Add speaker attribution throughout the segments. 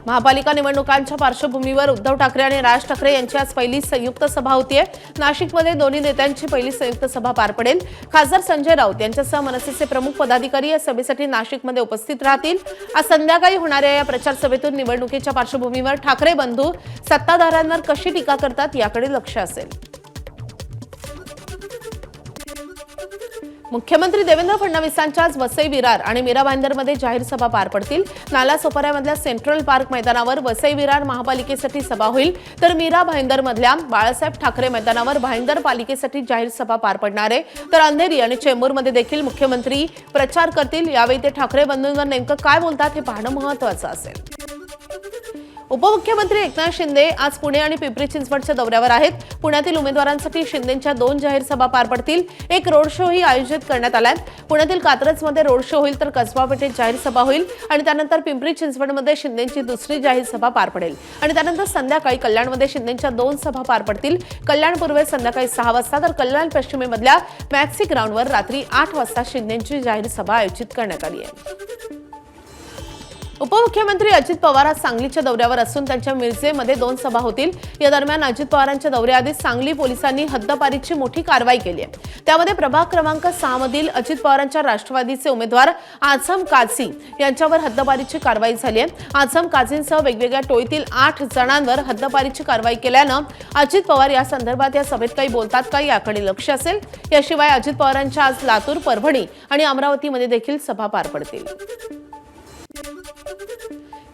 Speaker 1: महापालिका निवडणुकांच्या पार्श्वभूमीवर उद्धव ठाकरे आणि राज ठाकरे यांची आज पहिली संयुक्त सभा होतीये। नाशिकमध्ये दोन्ही नेत्यांची पहिली संयुक्त सभा पार पडेल। खासदार संजय राऊत यांच्यासह मनसेचे प्रमुख पदाधिकारी या सभेसाठी नाशिकमध्ये उपस्थित राहतील। आज संध्याकाळी होणाऱ्या या प्रचार सभेतून निवडणुकीच्या पार्श्वभूमीवर ठाकरे बंधू सत्ताधाऱ्यांवर कशी टीका करतात याकडे लक्ष असेल। मुख्यमंत्री देवेंद्र फडणवीसांच्या आज वसई विरार आणि मीरा भाईंदरमध्ये जाहीर सभा पार पडतील। नालासोपाऱ्यामधल्या सेंट्रल पार्क मैदानावर वसई विरार महापालिकेसाठी सभा होईल, तर मीरा भाईंदरमधल्या बाळासाहेब ठाकरे मैदानावर भाईंदर पालिकेसाठी जाहीर सभा पार पडणार आहे। तर अंधेरी आणि चेंबूरमध्ये देखील मुख्यमंत्री प्रचार करतील। यावेळी ते ठाकरे बंधूंवर नेमकं काय बोलतात हे पाहणं महत्त्वाचं असेल। उपमुख्यमंत्री एकनाथ शिंदे आज पुणे आणि पिंपरी चिंचवडच्या दौऱ्यावर आहेत। पुण्यातील उमेदवारांसाठी शिंदेंच्या 2 जाहीर सभा पार पडतील। एक रोड शोही आयोजित करण्यात आलाय। पुण्यातील कात्रजमध्ये रोड शो होईल, तर कसबा पेठेत जाहीर सभा होईल आणि त्यानंतर पिंपरी चिंचवडमध्ये शिंदेंची दुसरी जाहीर सभा पार पडेल आणि त्यानंतर संध्याकाळी कल्याणमध्ये शिंदेंच्या 2 सभा पार पडतील। कल्याण पूर्वेत संध्याकाळी 6 वाजता, तर कल्याण पश्चिमेमधल्या मॅक्सी ग्राउंडवर रात्री 8 वाजता शिंदेंची जाहीर सभा आयोजित करण्यात आली आहे। उपमुख्यमंत्री अजित पवार आज सांगलीच्या दौऱ्यावर असून त्यांच्या मिरजेमध्ये 2 सभा होतील। या दरम्यान अजित पवारांच्या दौऱ्याआधी सांगली पोलिसांनी हद्दपारीची मोठी कारवाई केली आहे। त्यामध्ये प्रभाग क्रमांक 6 मधील अजित पवारांच्या राष्ट्रवादीचे उमेदवार आझम काझी यांच्यावर हद्दपारीची कारवाई झाली आहे। आझम काझींसह वेगवेगळ्या टोळीतील 8 जणांवर हद्दपारीची कारवाई केल्यानं अजित पवार या संदर्भात या सभेत काही बोलतात का याकडे लक्ष असेल। याशिवाय अजित पवारांच्या आज लातूर, परभणी आणि अमरावतीमध्ये देखील सभा पार पडतील।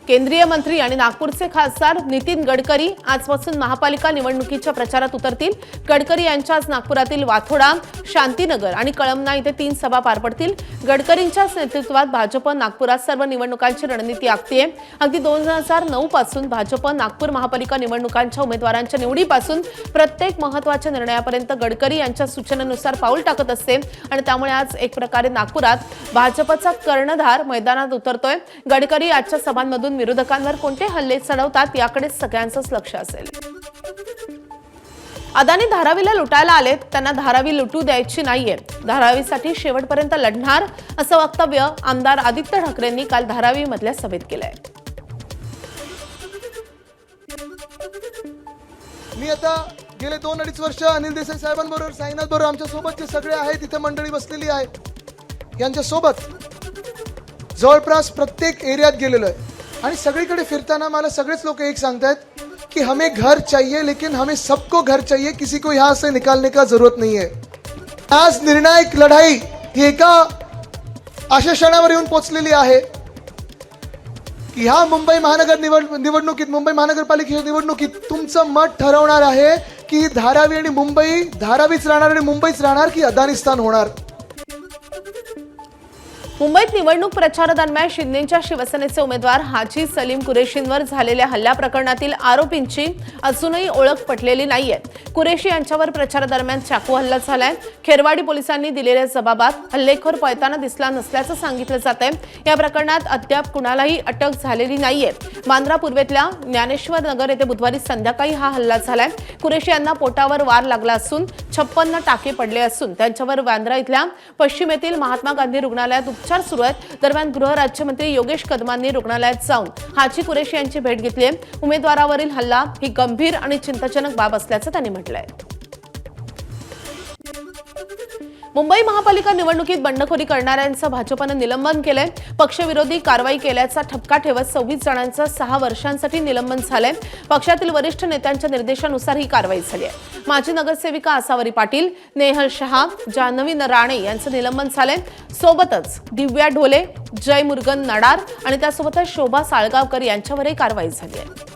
Speaker 1: केंद्रीय मंत्री आणि नागपूरचे खासदार नितीन गडकरी आजपासून महापालिका निवडणुकीच्या प्रचारात उतरतील। गडकरी यांच्या आज नागपुरातील वाथोडा, शांतीनगर आणि कळमना इथे 3 सभा पार पडतील। गडकरींच्या नेतृत्वात भाजप नागपुरात सर्व निवडणुकांची रणनीती आखतेय। अगदी 2009 पासून भाजप नागपूर महापालिका निवडणुकांच्या उमेदवारांच्या निवडीपासून प्रत्येक महत्त्वाच्या निर्णयापर्यंत गडकरी यांच्या सूचनेनुसार पाऊल टाकत असते आणि त्यामुळे आज एक प्रकारे नागपुरात भाजपचा कर्णधार मैदानात उतरतोय। गडकरी आजच्या सभांमधून विरोधकांवर कोणते हल्ले चढवतात याकडे सगळ्यांचंच लक्ष असेल। अदानी धारावीला लुटायला आलेत, त्यांना धारावी लुटू द्यायची नाहीये, धारावीसाठी शेवटपर्यंत लढणार असं वक्तव्य आमदार आदित्य ठाकरेंनी काल धारावी मधल्या सभेत केलंय।
Speaker 2: मी आता गेले 2-2.5 वर्ष अनिल देसाई साहेबांबरोबर, साईनाथ बरोबर आमच्या सोबत जे सगळे आहेत तिथे मंडळी बसलेली आहे, यांच्या सोबत जवळपास प्रत्येक एरियात गेलेलो आहे आणि सगळीकडे फिरताना मला सगळेच लोक एक सांगतात कि हमें घर चाहिए, लेकिन हमें सबको घर चाहिए, किसी को यहाँ से निकालने का जरूरत नहीं है। आज निर्णायक लढाई ही एका अशा क्षणावर येऊन पोहोचलेली आहे की ह्या मुंबई महानगर निवडणुकीत, मुंबई महानगरपालिकेच्या निवडणुकीत तुमचं मत ठरवणार आहे की धारावी आणि मुंबई, धारावीच राहणार आणि मुंबईच राहणार की अदानिस्तान होणार।
Speaker 1: मुंबईत निवडणूक प्रचारादरम्यान शिंदेच्या शिवसेनेचे उमेदवार हाजी सलीम कुरेशींवर झालेल्या हल्ल्या प्रकरणातील आरोपींची अजूनही ओळख पटलेली नाहीये। कुरेशी यांच्यावर प्रचारादरम्यान चाकू हल्ला झालाय। खेरवाडी पोलिसांनी दिलेल्या जबाबात हल्लेखोर पळताना दिसला नसल्याचं सांगितलं जातंय। या प्रकरणात अद्याप कुणालाही अटक झालेली नाहीये। बांद्रा पूर्वेतल्या ज्ञानेश्वर नगर येथे बुधवारी संध्याकाळी हा हल्ला झालाय। कुरेशी यांना पोटावर वार लागला असून 56 टाके पडले असून त्यांच्यावर बांद्रा इथल्या पश्चिमेतील महात्मा गांधी रुग्णालयात उपचार सुरू आहेत। दरम्यान गृहराज्यमंत्री योगेश कदमांनी रुग्णालयात जाऊन हाजी कुरेशी यांची भेट घेतली आहे। उमेदवारावरील हल्ला ही गंभीर आणि चिंताजनक बाब असल्याचं त्यांनी म्हटलंय। मुंबई महापालिका निवडणुकीत बंडखोरी करणाऱ्यांचं भाजपनं निलंबन केलंय। पक्षविरोधी कारवाई केल्याचा ठपका ठेवत 26 जणांचं 6 वर्षांसाठी निलंबन झालंय। पक्षातील वरिष्ठ नेत्यांच्या निर्देशानुसार ही कारवाई झाली आहे। माजी नगरसेविका आसावरी पाटील, नेहल शहा, जान्हवी राणे यांचं निलंबन झालंय। सोबतच दिव्या ढोले, जय मुरगन नडार आणि त्यासोबतच शोभा साळगावकर यांच्यावरही कारवाई झाली आहे।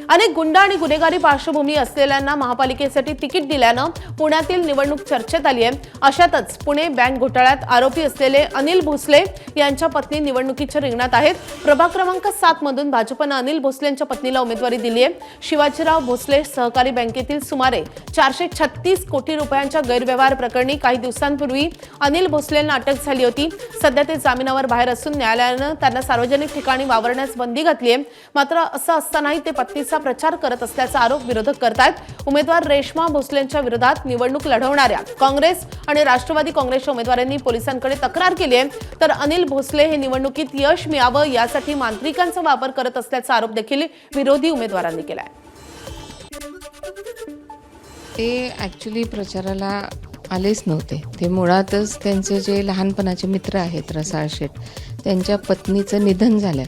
Speaker 1: अनेक गुंड आणि गुन्हेगारी पार्श्वभूमी असलेल्यांना महापालिकेसाठी तिकीट दिल्यानं पुण्यातील निवडणूक चर्चेत आली आहे। अशातच पुणे बँक घोटाळ्यात आरोपी असलेले अनिल भोसले यांच्या पत्नी निवडणुकीच्या रिंगणात आहेत। प्रभाग क्रमांक 7 मधून भाजपनं अनिल भोसले यांच्या पत्नीला उमेदवारी दिली आहे। शिवाजीराव भोसले सहकारी बँकेतील सुमारे 436 कोटी रुपयांच्या गैरव्यवहार प्रकरणी काही दिवसांपूर्वी अनिल भोसलेंना अटक झाली होती। सध्या ते जामिनावर बाहेर असून न्यायालयानं त्यांना सार्वजनिक ठिकाणी वावरण्यास बंदी घातली आहे। मात्र असं असतानाही ते पत्नीचा प्रचार करत असल्याचा आरोप विरोधक करतायत। उमेदवार रेश्मा भोसलेंच्या विरोधात निवडणूक लढवणाऱ्या काँग्रेस आणि राष्ट्रवादी काँग्रेसच्या उमेदवारांनी पोलिसांकडे तक्रार केली आहे, तर अनिल भोसले हे निवडणुकीत यश मिळावं यासाठी मांत्रिकांचा वापर करत असल्याचा आरोप देखील विरोधी उमेदवारांनी केलाय।
Speaker 3: ते ॲक्च्युली प्रचाराला आलेच नव्हते। ते मुळातच त्यांचे जे लहानपणाचे मित्र आहेत रसाळ शेठ, त्यांच्या पत्नीचं निधन झालं।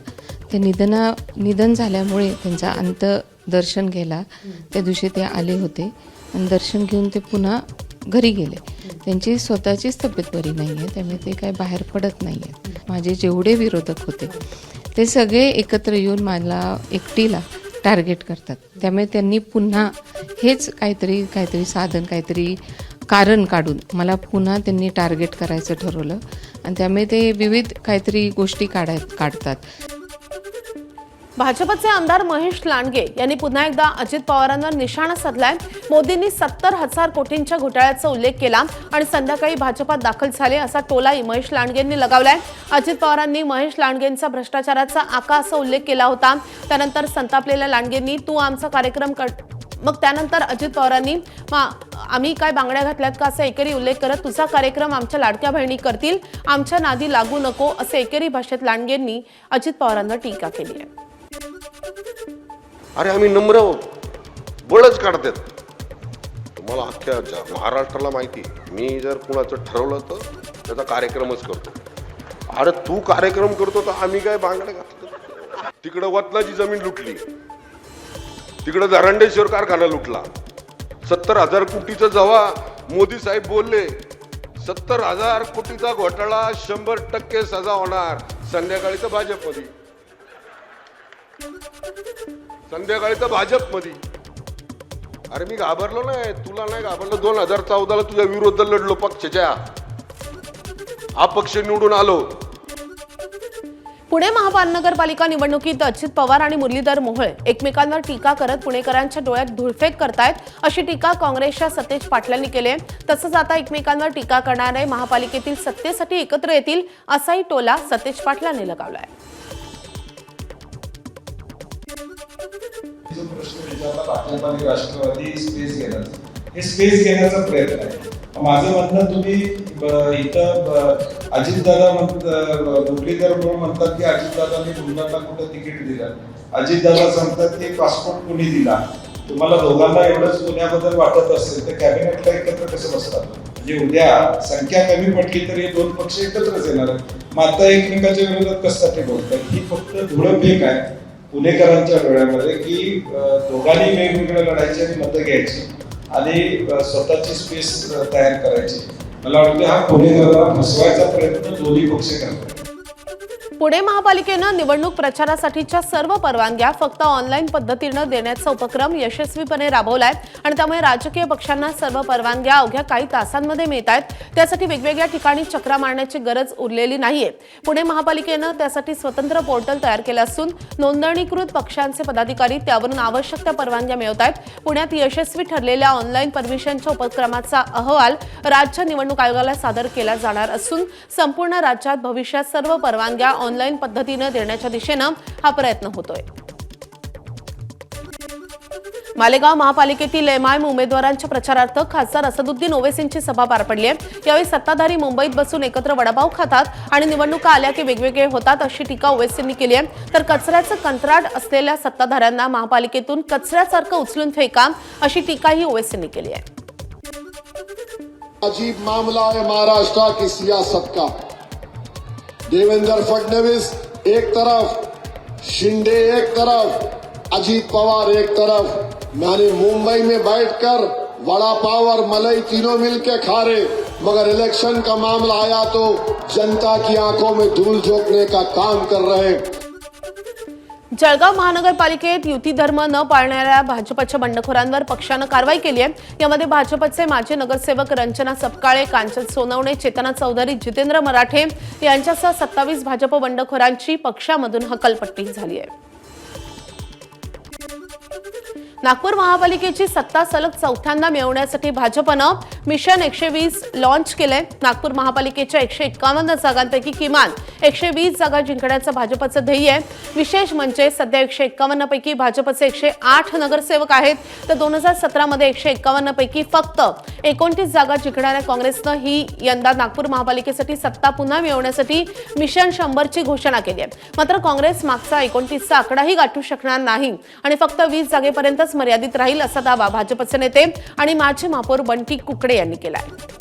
Speaker 3: ते निधन झाल्यामुळे त्यांचा अंत्यदर्शन घ्यायला त्या दिवशी ते आले होते आणि दर्शन घेऊन ते पुन्हा घरी गेले। त्यांची स्वतःचीच तब्येत बरी नाही आहे, त्यामुळे ते काय बाहेर पडत नाही आहे। माझे जेवढे विरोधक होते ते सगळे एकत्र येऊन मला एकटीला टार्गेट करतात, त्यामुळे त्यांनी पुन्हा हेच काहीतरी साधन, काहीतरी कारण काढून मला पुन्हा त्यांनी टार्गेट करायचं ठरवलं आणि त्यामुळे ते विविध काहीतरी गोष्टी काढतात।
Speaker 1: भाजपचे आमदार महेश लांडगे यांनी पुन्हा एकदा अजित पवारांवर निशाणा साधलाय। मोदींनी 70,000 कोटींच्या घोटाळ्याचा उल्लेख केला आणि संध्याकाळी भाजपात दाखल झाले असा टोलाही महेश लांडगेंनी लगावलाय। अजित पवारांनी महेश लांडगेंचा भ्रष्टाचाराचा आका असा उल्लेख केला होता। त्यानंतर संतापलेल्या लांडगेंनी तू आमचा कार्यक्रम मग त्यानंतर अजित पवारांनी आम्ही काय बांगड्या घातल्यात का असा एकेरी उल्लेख करत तुझा कार्यक्रम आमच्या लाडक्या बहिणी करतील, आमच्या नादी लागू नको असे एकेरी भाषेत लांडगेंनी अजित पवारांवर टीका केली आहे।
Speaker 4: अरे आम्ही नम्र बळच काढतात, तुम्हाला अख्ख्या महाराष्ट्राला माहिती, मी जर कुणाचं ठरवलं तर त्याचा कार्यक्रमच करतो। अरे तू कार्यक्रम करतो तर आम्ही काय बांगड्या घातलं? तिकडं वतनाची जमीन लुटली, तिकडं धरंडेश्वर कारखाना लुटला, 70,000 कोटीचं जेव्हा मोदी साहेब बोलले 70,000 कोटीचा घोटाळा 100% सजा होणार, संध्याकाळी तर भाजपमध्ये। अरे मी घाबरलो नाही, तुला नाही घाबरलो। 2014ला तुझ्या विरुद्ध लढलो, पक्षाच्या अपक्ष निवडून आलो।
Speaker 1: पुणे महानगरपालिका निवडणुकीत अजित पवार आणि मुरलीधर मोहोळ एकमेकांवर टीका करत पुणेकरांच्या डोळ्यात धूळफेक करतायत, अशी टीका काँग्रेसच्या सतेज पाटलांनी केली आहे। तसंच आता एकमेकांवर टीका करणारे महापालिकेतील सत्तेसाठी एकत्र येतील असाही टोला सतेज पाटलांनी लगावलाय।
Speaker 5: जो प्रश्न विचारला भाजप आणि राष्ट्रवादी स्पेस घेण्याचा, हे स्पेस घेण्याचा प्रयत्न आहे। माझं म्हणणं, तुम्ही इथं अजितदादा मुरलीधर म्हणून म्हणतात की अजितदादांनी मुलांना कुठं तिकीट दिलं, अजितदादा सांगतात की पासपोर्ट कुणी दिला। तुम्हाला दोघांना एवढंच पुण्याबद्दल वाटत असेल तर कॅबिनेटला एकत्र कसं बसतात? म्हणजे उद्या संख्या कमी पडली तर हे दोन पक्ष एकत्रच येणार आहेत। मग आता एकमेकाच्या विरोधात कशासाठी बोलतात? ही फक्त धुळफेक आहे पुणेकरांच्या डोळ्यामध्ये की दोघांनी वेगवेगळ्या लढायची आणि मतं घ्यायची आणि स्वतःची स्पेस तयार करायची। मला वाटतं हा पुणेकरांना फसवायचा प्रयत्न दोन्ही पक्ष करतात।
Speaker 1: पुणे महापालिकेनं निवडणूक प्रचारासाठीच्या सर्व परवानग्या फक्त ऑनलाईन पद्धतीनं देण्याचा उपक्रम यशस्वीपणे राबवलाय आणि त्यामुळे राजकीय पक्षांना सर्व परवानग्या अवघ्या काही तासांमध्ये मिळतात। त्यासाठी वेगवेगळ्या ठिकाणी चक्रा मारण्याची गरज उरलेली नाहीये। पुणे महापालिकेनं त्यासाठी स्वतंत्र पोर्टल तयार केलं असून नोंदणीकृत पक्षांचे पदाधिकारी त्यावरून आवश्यक त्या परवानग्या मिळवतात। पुण्यात यशस्वी ठरलेल्या ऑनलाईन परमिशनच्या उपक्रमाचा अहवाल राज्य निवडणूक आयोगाला सादर केला जाणार असून संपूर्ण राज्यात भविष्यात सर्व परवानग्या ऑनलाईन पद्धतीने देण्याच्या दिशेनं हा प्रयत्न होतोय। मालेगाव महापालिकेतील एमआयएम उमेदवारांच्या प्रचारार्थ खासदार असदुद्दीन ओवैसींची सभा पार पडली आहे। यावेळी सत्ताधारी मुंबईत बसून एकत्र वडापाव खातात आणि निवडणुका आल्या की वेगवेगळे होतात अशी टीका ओवैसींनी केली आहे। तर कचऱ्याचं कंत्राट असलेल्या सत्ताधाऱ्यांना महापालिकेतून कचऱ्यासारखं उचलून फेका अशी टीकाही ओवैसींनी केली आहे।
Speaker 6: अजीब मामला है महाराष्ट्र की सियासत का। देवेंद्र फडणवीस एक तरफ, शिंदे एक तरफ, अजीत पवार एक तरफ। मैंने मुंबई में बैठकर वड़ा पाव और मलाई तीनों मिलके खा रहे, मगर इलेक्शन का मामला आया तो जनता की आंखों में धूल झोंकने का काम कर रहे।
Speaker 1: जळगाव महानगरपालिकेत युती धर्म न पाळणाऱ्या भाजपच्या बंडखोरांवर पक्षानं कारवाई केली आहे। यामध्ये भाजपचे माजी नगरसेवक रंजना सपकाळे, कांचन सोनवणे, चेतना चौधरी, जितेंद्र मराठे यांच्यासह 27 भाजप बंडखोरांची पक्षामधून हकलपट्टी झाली आहे। नागपूर महापालिकेची सत्ता सलग चौथ्यांदा मिळवण्यासाठी भाजपनं मिशन 120 लॉन्च केलंय. नागपूर महापालिकेच्या 151 जागांपैकी किमान 120 जागा जिंकण्याचं भाजपचं ध्येय आहे. विशेष म्हणजे सध्या 151 पैकी भाजपचे 108 नगरसेवक आहेत, तर 2017 मध्ये 151 पैकी फक्त 29 जागा जिंकणाऱ्या काँग्रेसनं ही यंदा नागपूर महापालिकेसाठी सत्ता पुन्हा मिळवण्यासाठी मिशन 100 ची घोषणा केली आहे. मात्र काँग्रेस मागचा 29 चा आकडाही गाठू शकणार नाही आणि फक्त 20 जागेपर्यंतच मर्यादित राहील असा दावा भाजपचे नेते आणि माजी महापौर बंटी कुकडे यांनी केला आहे.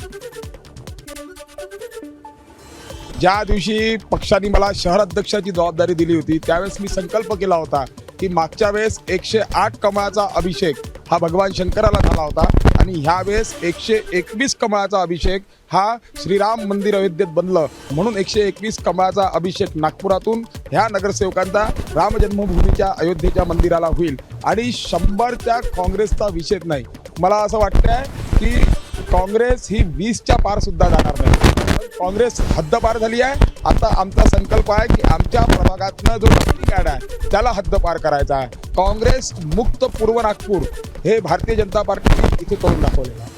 Speaker 7: ज्या दिवशी पक्षाने मला शहर अध्यक्षाची जबाबदारी दिली होती त्यावेळेस मी संकल्प केला होता की मागच्या वेळेस 108 कमळाचा अभिषेक हा भगवान शंकराला झाला होता आणि ह्यावेळेस 121 कमळाचा अभिषेक हा श्रीराम मंदिर अयोध्येत बनलं म्हणून 121 कमळाचा अभिषेक नागपुरातून ह्या नगरसेवकांचा राम जन्मभूमीच्या अयोध्येच्या मंदिराला होईल आणि 100च्या काँग्रेसचा विषय नाही. मला असं वाटतंय की काँग्रेस ही 20च्या पार सुद्धा जाणार नाही. काँग्रेस हद्दपार झाली आहे. आता आमचा संकल्प आहे की आमच्या प्रभागातनं जो रस्ती गाडा आहे त्याला हद्दपार करायचा आहे. काँग्रेस मुक्त पूर्व नागपूर हे भारतीय जनता पार्टीने इथे करून दाखवलेलं आहे.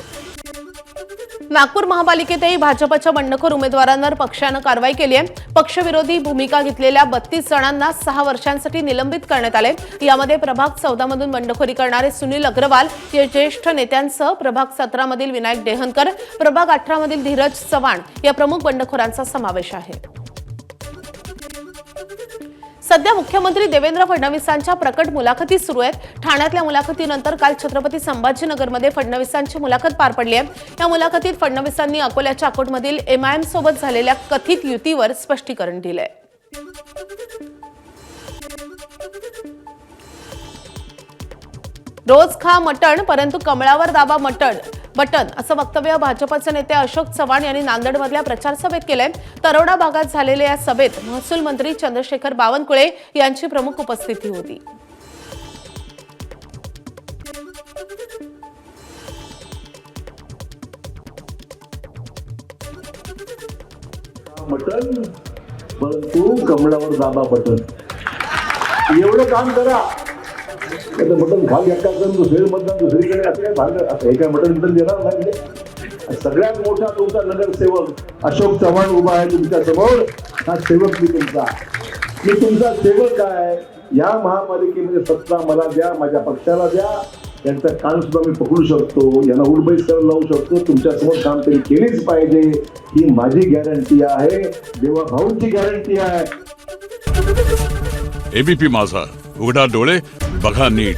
Speaker 1: नागपूर महापालिकेतही भाजपच्या बंडखोर उमेदवारांवर पक्षानं कारवाई केली आहे. पक्षविरोधी भूमिका घेतलेल्या 32 जणांना 6 वर्षांसाठी निलंबित करण्यात आले. यामध्ये प्रभाग 14 मधून बंडखोरी करणारे सुनील अग्रवाल या ज्येष्ठ नेत्यांसह प्रभाग 17 मधील विनायक डेहनकर, प्रभाग 18 मधील धीरज चव्हाण या प्रमुख बंडखोरांचा समावेश आहे. सध्या मुख्यमंत्री देवेंद्र फडणवीसांच्या प्रकट मुलाखती सुरू आहेत. ठाण्यातल्या मुलाखतीनंतर काल छत्रपती संभाजीनगरमध्ये फडणवीसांची मुलाखत पार पडली आहे. या मुलाखतीत फडणवीसांनी अकोल्याच्या अकोटमधील MIM सोबत झालेल्या कथित युतीवर स्पष्टीकरण दिलंय. रोज खा मटण परंतु कमळावर दाबा बटन असं वक्तव्य भाजपचे नेते अशोक चव्हाण यांनी नांदेडमधल्या प्रचार सभेत केलंय. तरोडा भागात झालेल्या या सभेत महसूल मंत्री चंद्रशेखर बावनकुळे यांची प्रमुख उपस्थिती होती.
Speaker 8: मटन परंतु कमळावर दाबा बटन एवढं काम करा. मटन भाग एका दुसरे मतदान दुसरीकडे असं काय भाग असं हे काय मटन देणार नाही. सगळ्यात मोठा तुमचा नगरसेवक अशोक चव्हाण उभा आहे तुमच्या समोर. हा सेवक मी तुमचा सेवक आहे. या महापालिकेमध्ये सत्ता मला द्या, माझ्या पक्षाला द्या. त्यांचा कान सुद्धा मी पकडू शकतो, यांना उडबैस करायला लावू शकतो. तुमच्या समोर काम तरी केलीच पाहिजे ही माझी गॅरंटी आहे, देवा भाऊंची गॅरंटी आहे.
Speaker 9: ABP माझा, उघडा डोळे बघा नीट.